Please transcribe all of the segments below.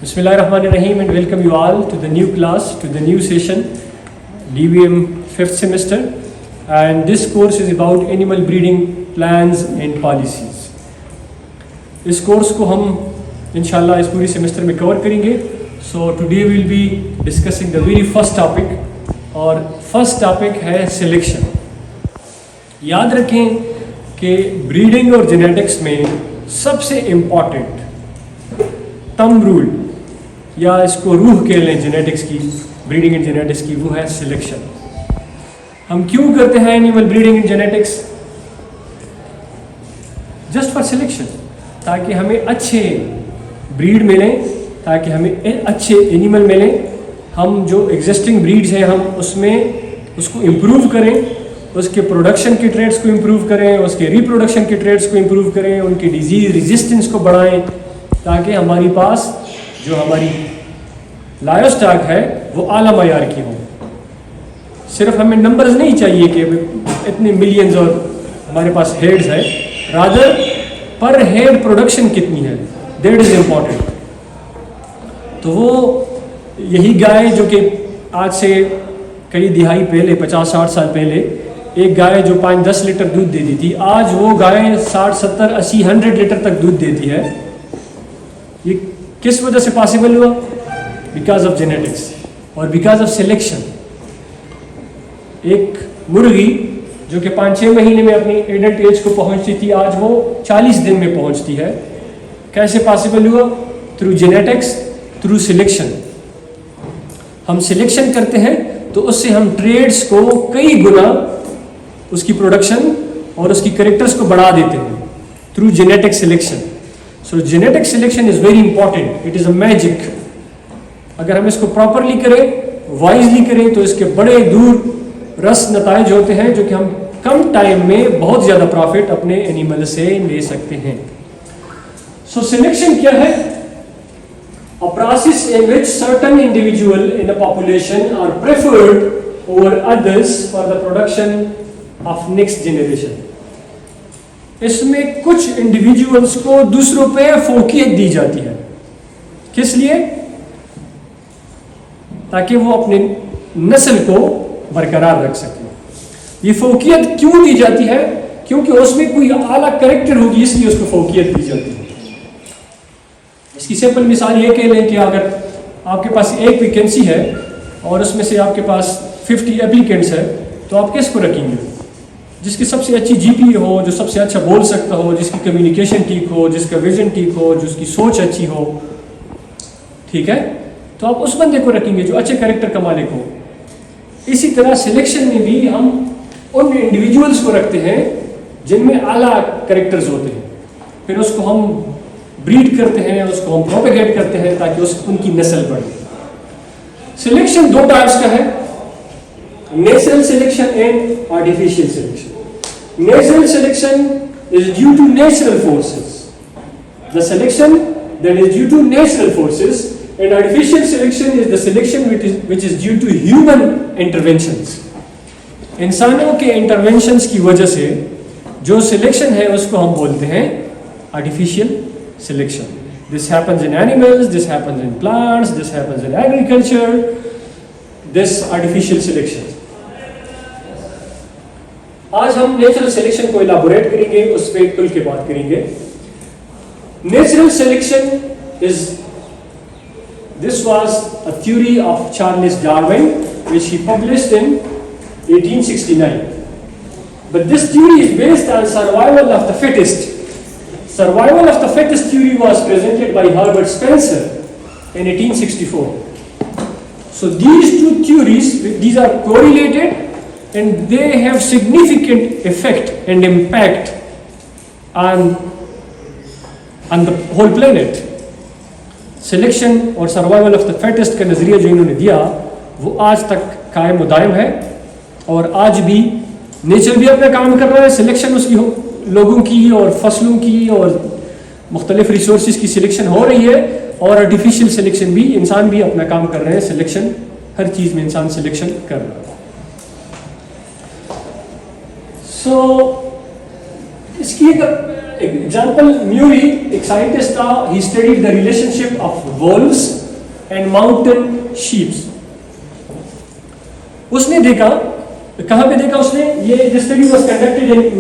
Bismillahirrahmanirrahim and welcome you all to the new class, to the new session, DVM 5th semester, and this course is about animal breeding plans and policies. इस course को हम इंशाल्लाह इस पूरी semester में cover करेंगे. So today will be discussing the very first topic, और first topic है सिलेक्शन. याद रखें कि ब्रीडिंग और जेनेटिक्स में सबसे इम्पॉर्टेंट टर्म रूल, या इसको रूह कह लें जेनेटिक्स की, ब्रीडिंग एंड जेनेटिक्स की, वो है सिलेक्शन. हम क्यों करते हैं animal breeding and genetics? Just for selection, ताकि हमें अच्छे ब्रीड मिलें, ताकि हमें अच्छे एनिमल मिलें. हम जो एग्जिस्टिंग ब्रीड्स हैं हम उसमें उसको इम्प्रूव करें, उसके प्रोडक्शन के ट्रेड्स को इम्प्रूव करें, उसके रिप्रोडक्शन के ट्रेड्स को इम्प्रूव करें, उनकी डिजीज रेजिस्टेंस को बढ़ाएं, ताकि हमारी पास जो हमारी लाइव स्टॉक है वो आला मयार की हो. सिर्फ हमें नंबर्स नहीं चाहिए कि इतने मिलियंस और हमारे पास हेड्स है, रादर पर हेड प्रोडक्शन कितनी है, दैट इज इम्पॉर्टेंट. तो वो यही गाय जो कि आज से कई दिहाई पहले, 50-60 साल पहले, एक गाय जो 5-10 लीटर दूध देती थी, आज वो गाय 60-70-80-100 लीटर तक दूध देती है. ये किस वजह से पॉसिबल हुआ? बिकॉज ऑफ जेनेटिक्स और बिकॉज ऑफ सिलेक्शन. एक मुर्गी जो कि 5-6 महीने में अपनी एडल्ट एज को पहुंचती थी, आज वो 40 दिन में पहुंचती है. कैसे पॉसिबल हुआ? Through genetics, through selection. हम सिलेक्शन करते हैं तो उससे हम ट्रेड्स को कई गुना उसकी प्रोडक्शन और उसकी कैरेक्टर्स को बढ़ा देते हैं through genetic selection. So genetic selection is very important, it is a magic. अगर हम इसको प्रॉपरली करें, वाइजली करें, तो इसके बड़े दूर रस नताइज होते हैं जो कि हम कम टाइम में बहुत ज्यादा प्रॉफिट अपने एनिमल से ले सकते हैं. सो सिलेक्शन क्या है? A process in which certain individual in a population are preferred over others for the production of next generation. इसमें कुछ इंडिविजुअल्स को दूसरों पे फोकियत दी जाती है. किस लिए? ताकि वो अपने नस्ल को बरकरार रख सके. ये फोकियत क्यों दी जाती है? क्योंकि उसमें कोई आला कैरेक्टर होगी, इसलिए उसको फोकियत दी जाती है. इसकी सिंपल मिसाल ये कह लें कि अगर आपके पास एक वैकेंसी है और उसमें से आपके पास 50 एप्लीकेंट्स है, तो आप किसको रखेंगे? जिसकी सबसे अच्छी जीपी हो, जो सबसे अच्छा बोल सकता हो, जिसकी कम्युनिकेशन ठीक हो, जिसका विजन ठीक हो, जिसकी सोच अच्छी हो. ठीक है, तो आप उस बंदे को रखेंगे जो अच्छे कैरेक्टर का मालिक हो. इसी तरह सिलेक्शन में भी हम उन इंडिविजुअल्स को रखते हैं जिनमें आला कैरेक्टर्स होते हैं. फिर उसको हम ब्रीड करते हैं, उसको हम प्रोपेगेट करते हैं ताकि उनकी नस्ल बढ़े. सिलेक्शन दो टाइप्स का है, natural selection and artificial selection. Natural selection is due to natural forces. The selection that is due to natural forces, and artificial selection is the selection which is due to human interventions. इंसानों के interventions की वजह से जो selection है उसको हम बोलते हैं artificial selection. This happens in animals, this happens in plants, this happens in agriculture, this artificial selection. आज हम नेचुरल सिलेक्शन को इलाबोरेट करेंगे, उस पर खुल के बात करेंगे. Natural selection is, this was a theory of Charles Darwin which he published in 1869. But this theory is based on survival of the fittest. Survival of the fittest theory was presented by Herbert Spencer in 1864. So these two theories, these are correlated and they have significant effect and impact on the whole planet. Selection और survival of the fittest का नजरिया जो इन्होंने दिया वो आज तक कायम दायम है, और आज भी नेचर भी अपना काम कर रहा है. सिलेक्शन उसकी लोगों की और फसलों की और मुख्तलिफ रिसोर्सेज की सिलेक्शन हो रही है, और आर्टिफिशियल सिलेक्शन भी, इंसान भी अपना काम कर रहे हैं. सिलेक्शन, हर चीज में इंसान सिलेक्शन कर रहा है. सो इसकी एक एग्जाम्पल म्यूरी एक साइंटिस्ट था, he studied the relationship of wolves and mountain sheeps. उसने देखा, कहां पे देखा उसने, ये this study was conducted in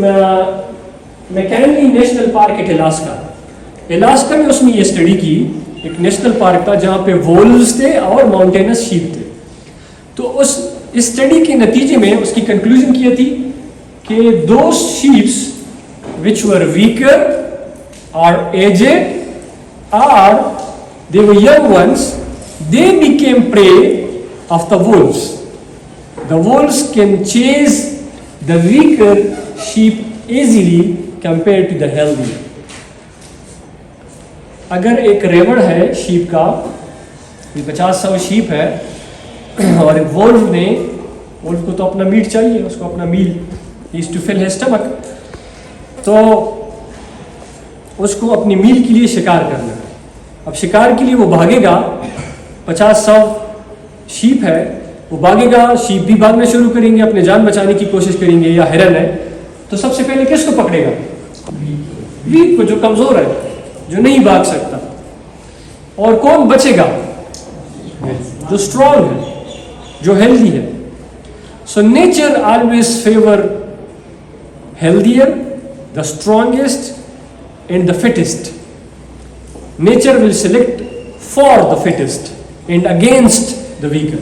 McKinley National Park at Alaska. Alaska में उसने ये स्टडी की, एक नेशनल पार्क था जहां पे वोल्व्स थे और माउंटेनस शीप थे। तो उस स्टडी के नतीजे में उसकी कंक्लूजन की थी कि दो sheeps which were weaker or aged or they were young ones, they became prey of the wolves. The wolves can chase the weaker sheep easily compared to the healthy. अगर एक रेवड़ है शीप का, 50-100 sheep है और एक Wolff को तो अपना मीट चाहिए, उसको अपना मील, he is to fill his stomach, तो उसको अपनी मील के लिए शिकार करना है। अब शिकार के लिए वो भागेगा, 50-100 शीप है, वो भागेगा, शीप भी भागना शुरू करेंगे, अपने जान बचाने की कोशिश करेंगे, या हिरन है तो सबसे पहले किसको पकड़ेगा? वीक को, जो कमजोर है, जो नहीं भाग सकता। और कौन बचेगा? जो स्ट्रॉन्ग है, जो हेल्दी है। So nature always favour healthier, the strongest and the fittest. Nature will select for the fittest and against the weaker.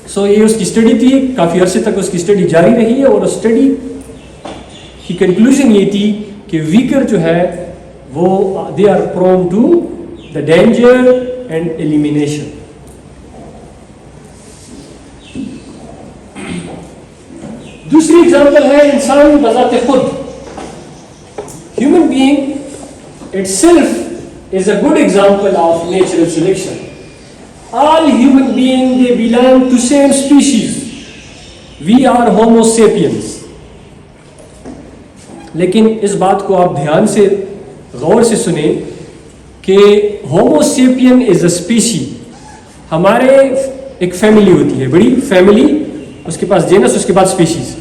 So ये उसकी स्टडी थी, काफी अरसे तक उसकी स्टडी जारी रही है, और उस स्टडी की कंक्लूजन ये थी कि वीकर जो है वो they are prone to the danger and elimination. दूसरी एग्जाम्पल है इंसान बजाते खुद। Human being itself is a good example of natural selection. All human being they belong to same species, we are Homo sapiens. लेकिन इस बात को आप ध्यान से गौर से सुने कि होमो सेपियन इज अ स्पीशी। हमारे एक फैमिली होती है, बड़ी फैमिली, उसके पास जेनस, उसके बाद स्पीशीज।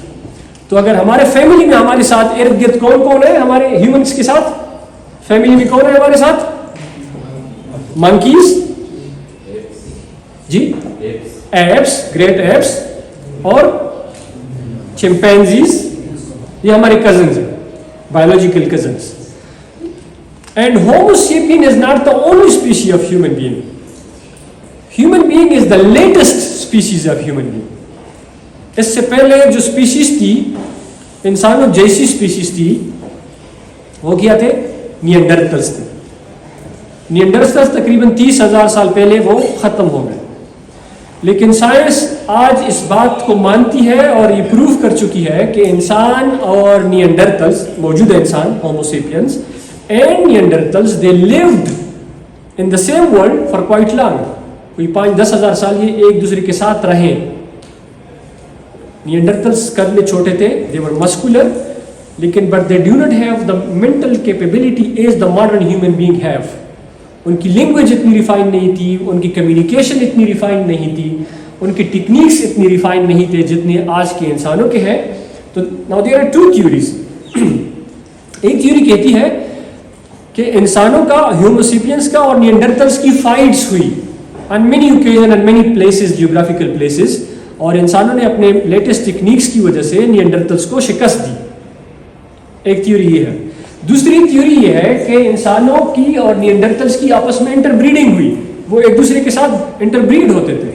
तो अगर हमारे फैमिली में हमारे साथ इर्द गिर्द कौन कौन है हमारे ह्यूमंस के साथ? फैमिली में कौन है हमारे साथ? मंकीज, जी, एप्स, ग्रेट एप्स, और चिंपैंजीज, ये हमारे कजन्स हैं, biological cousins. And homo sapien is not the only species of human being. Human being is the latest species of human being. इससे पहले जो स्पीशीज थी, इंसानों जैसी स्पीशीज थी, वो क्या थे? निएंडरथल्स थे। निएंडरथल्स तकरीबन 30,000 साल पहले वो खत्म हो गए। लेकिन साइंस आज इस बात को मानती है और ये प्रूव कर चुकी है कि इंसान और निएंडरथल्स, मौजूदा इंसान homo sapiens and Neanderthals, they lived in the same world for quite long. कोई 5-10 हजार साल ये एक दूसरे के साथ रहे। निएंडरथल्स कद में छोटे थे, दे वर मस्कुलर, लेकिन but they do not have the mental capability as the modern human being have. उनकी लैंग्वेज इतनी रिफाइन नहीं थी, उनकी कम्युनिकेशन इतनी रिफाइन नहीं थी, उनके टेक्निक्स इतनी रिफाइन नहीं थे जितने आज के इंसानों के हैं। तो now there are two theories. एक थ्योरी कहती है कि इंसानों का, होमो सेपियंस का और निएंडरथल्स की फाइट्स हुई on many occasion and many places, geographical places, और इंसानों ने अपने लेटेस्ट टेक्निक्स की वजह से निएंडरथल्स को शिकस्त दी। एक थ्योरी ये है। दूसरी थ्योरी ये है कि इंसानों की और निएंडरथल्स की आपस में इंटरब्रीडिंग हुई, वो एक दूसरे के साथ इंटरब्रीड होते थे।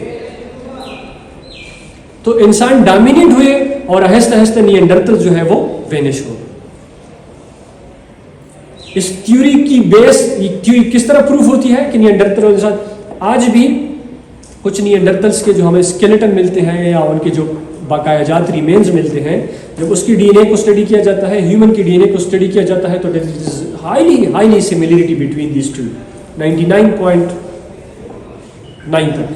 तो इंसान डोमिनेट हुए और आहिस्ता आहिस्ता निएंडरथल्स जो है वो वेनिश हो। इस थ्योरी की बेस, ये थ्योरी किस तरह प्रूफ होती है कि निएंडरथल के साथ आज भी कुछ निएंडरथल्स के जो हमें स्केलेटन मिलते हैं या उनके जो बाकायाजात रिमेन्स मिलते हैं, जब उसकी डीएनए को स्टडी किया जाता है, ह्यूमन की डीएनए को स्टडी किया जाता है, तो highly similarity between these two, 99.9 तक।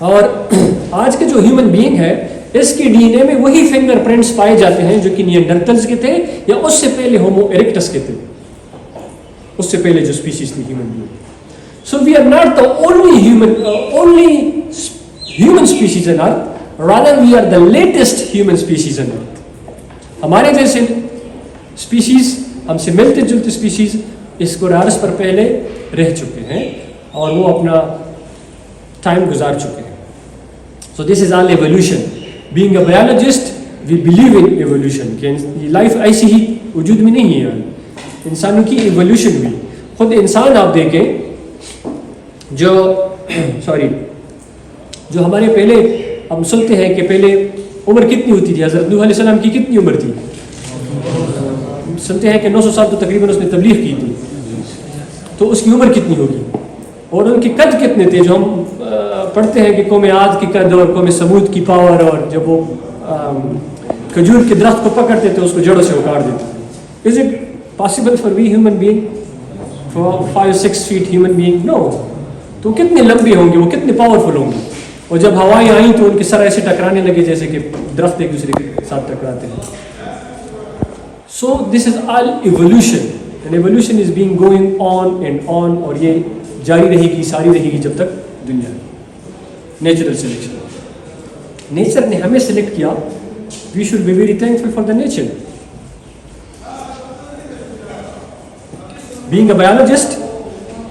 और आज के जो ह्यूमन बीइंग है, इसके डीएनए में वही फिंगरप्रिंट्स पाए जाते हैं जो कि निएंडरथल्स के थे या उससे पहले होमो इरेक्टस के थे, उससे पहले जो स्पीशीज थी human being. So we are not the only human species on Earth, rather we are the latest human species on Earth. हमारे जैसे स्पीशीज़, हमसे मिलते जुलते स्पीशीज़ इस कोरारस पर पहले रह चुके हैं और वो अपना टाइम गुजार चुके हैं. So this is all evolution. Being a biologist we believe in evolution. कि लाइफ ऐसी ही वजूद में नहीं है, इंसानों की एवोल्यूशन भी. खुद इंसान आप देखें जो जो हमारे पहले हम सुनते हैं कि पहले उम्र कितनी होती थी. हज़रत नूह अलैहिस्सलाम की कितनी उम्र थी? सुनते हैं कि 900 साल तो तकरीबन उसने तबलीग की थी. तो उसकी उम्र कितनी होगी? और उनके कद कितने थे? जो हम पढ़ते हैं कि कौम आद की कद और कौम समूद की पावर, और जब वो खजूर के दरख्त को पकड़ते थे उसको जड़ों से उखाड़ देते थे. Is it possible for we human being, for 5-6 feet human being? No. तो कितने लंबे होंगे वो, कितने पावरफुल होंगे. और जब हवाएं आई तो उनके सर ऐसे टकराने लगे जैसे कि दरख्त एक दूसरे के साथ टकराते हैं. So this is all evolution, and evolution is being going on and on, और ये जारी रहेगी, सारी रहेगी जब तक दुनिया है. Natural selection. नेचर ने हमें सिलेक्ट किया. We should be very thankful for the nature. Being a biologist,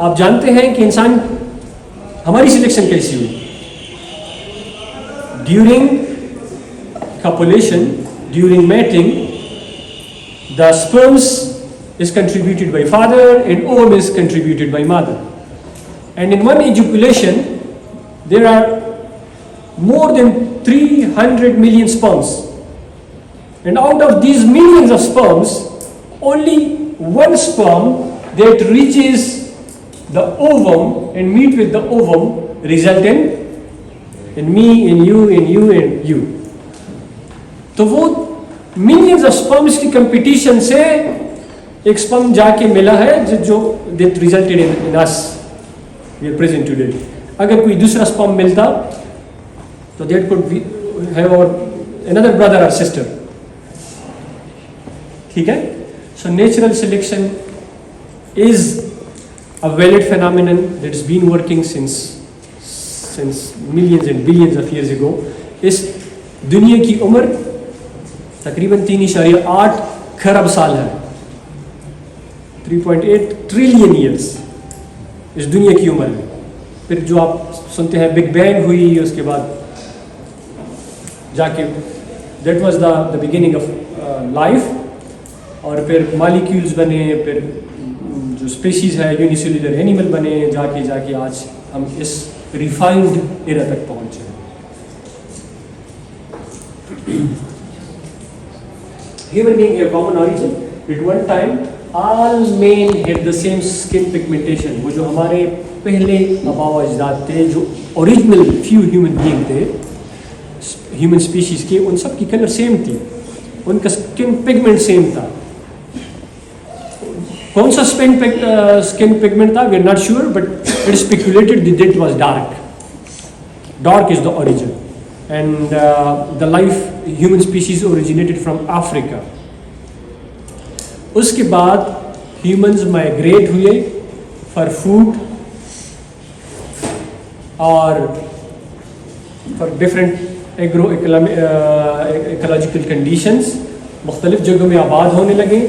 आप जानते हैं कि इंसान, हमारी सिलेक्शन कैसी हुई? During copulation, during mating, the sperms is contributed by father and ovum is contributed by mother. And in one ejaculation, there are more than 300 million sperms. And out of these millions of sperms, only one sperm that reaches the ovum and meet with the ovum result in me, in you, in you, and you. तो वो millions of sperms की competition से एक sperm जाके मिला है जो that resulted in us, we are present today. अगर कोई दूसरा स्पर्म मिलता तो that could have another brother और सिस्टर. ठीक है. So natural selection is a valid phenomenon that's been working since millions and billions of years ago. इस दुनिया की उम्र तकरीबन 3.8 खरब साल है. 3.8 ट्रिलियन ईयर्स इस दुनिया की उम्र है. फिर जो आप सुनते हैं बिग बैंग हुई, उसके बाद जाके that was the beginning of life, और फिर मॉलिक्यूल्स बने, फिर जो स्पीशीज़ है यूनिसेल्युलर एनिमल बने, जाके आज हम इस रिफाइंड एरा तक पहुँचे. Human being have common origin. At one time, all men had the same skin pigmentation. वो जो हमारे पहले आबाओ अजदाद थे, जो ओरिजिनल few human being थे, human species के, उन सब की कलर सेम थी, उनका स्किन पिगमेंट सेम था. कौन सा स्किन पिगमेंट था? We are not sure, but it speculated that it was dark. Dark is the origin, and the life human species originated from Africa. उसके बाद ह्यूमंस माइग्रेट हुए for food और for different agro ecological conditions. मुख्तलिफ जगहों में आबाद होने लगे.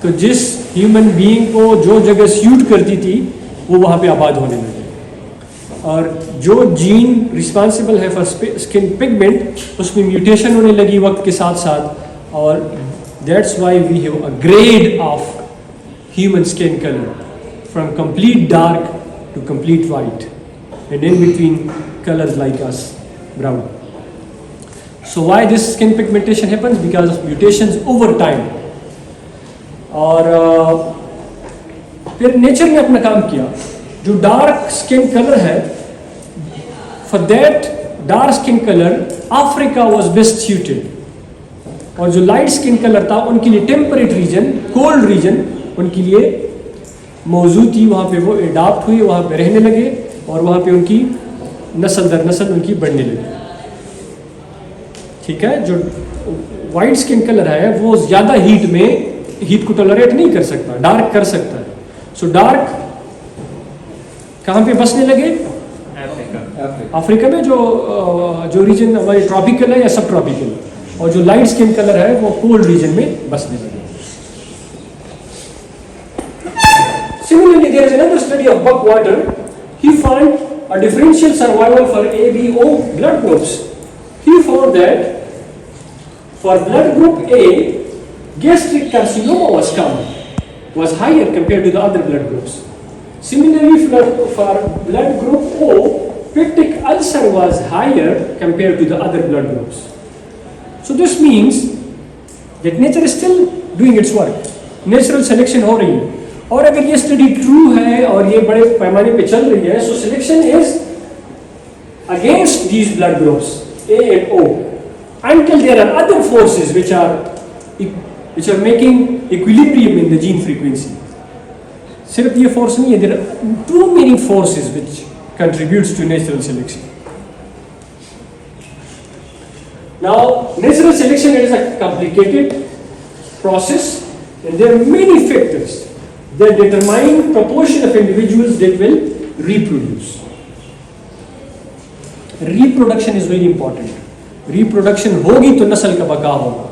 तो जिस ह्यूमन बीइंग को जो जगह सूट करती थी वो वहाँ पे आबाद होने लगे. और जो जीन रिस्पॉन्सिबल है फॉर स्किन पिगमेंट, उसमें म्यूटेशन होने लगी वक्त के साथ साथ, और that's why we have a grade of human skin colour from complete dark to complete white, and in between colours like us brown. So why this skin pigmentation happens? Because of mutations over time. और फिर nature ने अपना काम किया. जो dark skin colour है, for that dark skin colour Africa was best suited. और जो लाइट स्किन कलर था उनके लिए टेम्परेट रीजन, कोल्ड रीजन उनके लिए मौजूद थी. वहाँ पे वो एडाप्ट हुए, वहाँ पे रहने लगे, और वहाँ पे उनकी नस्ल दर नस्ल उनकी बढ़ने लगी. ठीक है. जो वाइट स्किन कलर है वो ज़्यादा हीट को टॉलरेट नहीं कर सकता, डार्क कर सकता है. सो डार्क कहाँ पे बसने लगे? अफ्रीका में, जो रीजन हमारे ट्रॉपिकल है या सब ट्रॉपिकल, और जो लाइट स्किन कलर है वो कोल्ड रीजन में बसने लगे. study of buck water, he found a differential survival for ABO blood groups. He found that for blood group A, gastric carcinoma was higher compared to the other blood groups. Similarly, for blood group O, peptic ulcer was higher compared to the other blood groups. So this means that nature is still doing its work. Natural selection हो रही है, और अगर ये study true है और ये बड़े पैमाने पे चल रही है, so selection is against these blood groups A and O, until there are other forces which are making equilibrium in the gene frequency. सिर्फ ये force नहीं है, there are too many forces which contributes to natural selection. Now, natural selection is a complicated process, and there are many factors that determine proportion of individuals that will reproduce. Reproduction is very important. Reproduction होगी तो नस्ल का बका होगा,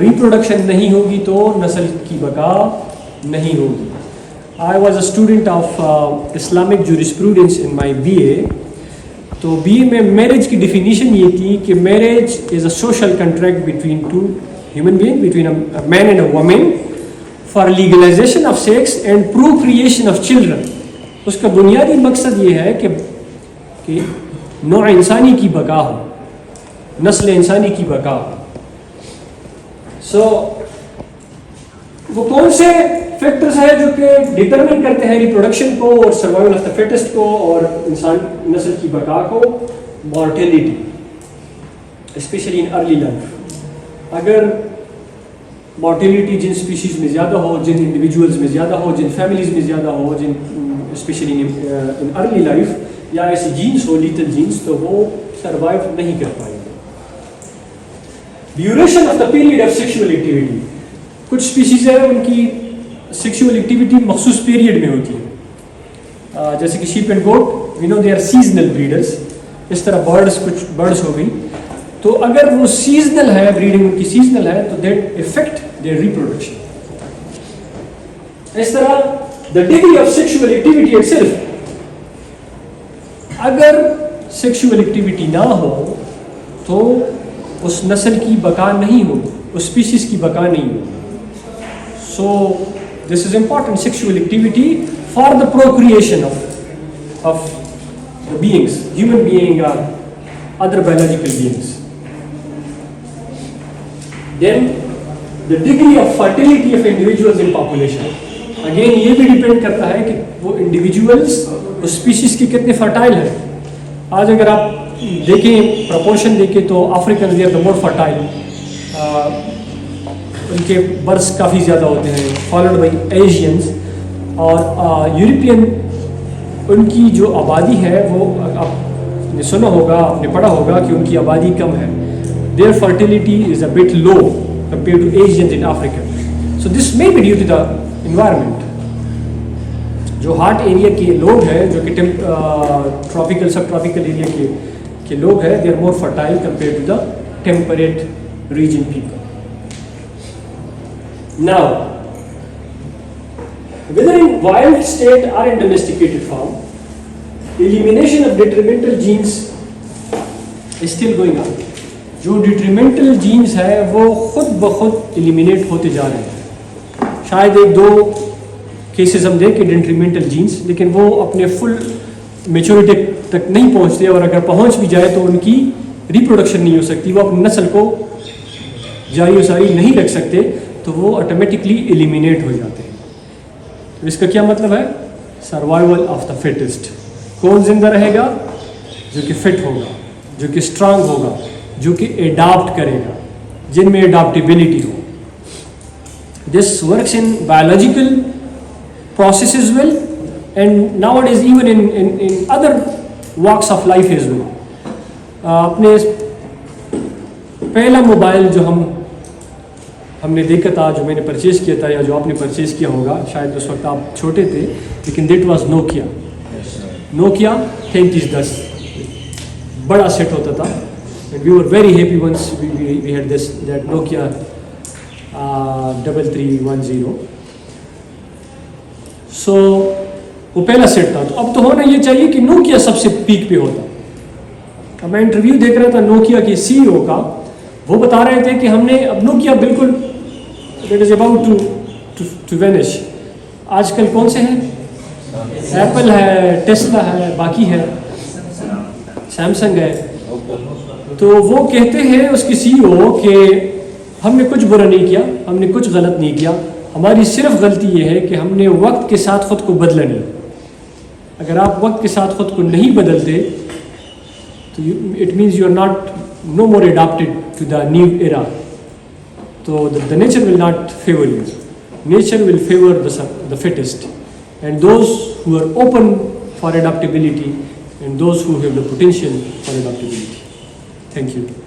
reproduction नहीं होगी तो नस्ल की बका नहीं होगी. I was a student of Islamic jurisprudence in my BA. तो BA में मैरिज की डिफिनीशन ये थी कि marriage is a social contract between two human being, between a man and a woman, for legalisation of sex and procreation of children. उसका बुनियादी मकसद ये है कि नौ इंसानी की बका हो, नस्ल इंसानी की बका हो. सो वो कौन से फैक्टर्स हैं जो कि डिटरमिन करते हैं रिप्रोडक्शन को और सर्वाइवल ऑफ द फिटेस्ट को और इंसान नस्ल की बका को? Mortality, specially in early life. अगर मॉर्टेलिटी जिन स्पीशीज में ज़्यादा हो, जिन इंडिविजुअल्स में ज़्यादा हो, जिन फैमिलीज में ज़्यादा हो, जिन स्पेशली इन अर्ली लाइफ या ऐसे जीन्स हो, लीथल जीन्स, तो वो सर्वाइव नहीं कर पाएंगे. Duration of the period of sexual activity. कुछ स्पीशीज है उनकी सेक्सुअल एक्टिविटी मखसूस पीरियड में होती है, जैसे कि sheep and goat, we know they are seasonal breeders. इस तरह बर्ड्स, कुछ बर्ड्स हो गई, तो अगर वो सीजनल है, ब्रीडिंग उनकी सीजनल है, तो दैट इफेक्ट देयर रिप्रोडक्शन. इस तरह the degree of sexual activity itself, अगर सेक्सुअल एक्टिविटी ना हो तो उस नस्ल की बका नहीं हो, उस स्पीशीज की बका नहीं हो. So this is important, sexual activity for the procreation of the beings, human being or other biological beings. Then the degree of fertility of individuals in population. Again ये भी डिपेंड करता है कि वो individuals उस species की कितने fertile है. आज अगर आप देखें, proportion देखें, तो Africans they are the more fertile. उनके बर्थ काफ़ी ज़्यादा होते हैं, फॉलोड बाई एशियंस. और यूरोपियन उनकी जो आबादी है वो आपने सुना होगा, आपने पढ़ा होगा कि उनकी आबादी कम है. Their fertility is a bit low compare to Asians in Africa. So this may be due to the environment. जो हॉट एरिया के लोग हैं, जो कि ट्रॉपिकल सब ट्रॉपिकल एरिया के लोग हैं, they are more fertile compare to the temperate region people. Now, whether in wild state or in domesticated form, elimination of detrimental genes is still going on. जो detrimental genes है वो खुद ब खुद eliminate होते जा रहे हैं. शायद एक दो केसेस हम देखें detrimental genes, लेकिन वो अपने full maturity तक नहीं पहुंचते, और अगर पहुंच भी जाए तो उनकी reproduction नहीं हो सकती, वो अपनी नस्ल को जारी व सारी नहीं रख सकते, तो वो ऑटोमेटिकली एलिमिनेट हो जाते हैं. तो इसका क्या मतलब है? Survival of the fittest. कौन जिंदा रहेगा? जो कि फिट होगा, जो कि स्ट्रांग होगा, जो कि एडाप्ट करेगा, जिनमें एडाप्टेबिलिटी हो. This works in biological process as well, and nowadays even in other walks of life as well. अपने पहला मोबाइल जो हमने देखा था, जो मैंने परचेज़ किया था, या जो आपने परचेज़ किया होगा, शायद उस वक्त आप छोटे थे, लेकिन दैट वाज नोकिया. नोकिया 3310 बड़ा सेट होता था, and we were very happy once we had this that Nokia 3310. सो वो पहला सेट था। तो अब तो होना ये चाहिए कि नोकिया सबसे पीक पे होता। अब मैं इंटरव्यू देख रहा था नोकिया के सीईओ का, वो बता रहे थे कि हमने अब नोकिया बिल्कुल it is about to vanish. आजकल कौन से हैं? एप्पल है, टेस्ला है, बाकी है, सैमसंग है। तो वो कहते हैं उसके सीईओ कि हमने कुछ बुरा नहीं किया, हमने कुछ गलत नहीं किया, हमारी सिर्फ गलती ये है कि हमने वक्त के साथ ख़ुद को बदला नहीं। अगर आप वक्त के साथ ख़ुद को नहीं बदलते तो it means you are not no more adopted to the new era. तो the nature will not favour you, nature will favour the fittest and those who are open for adaptability and those who have the potential for adaptability. Thank you.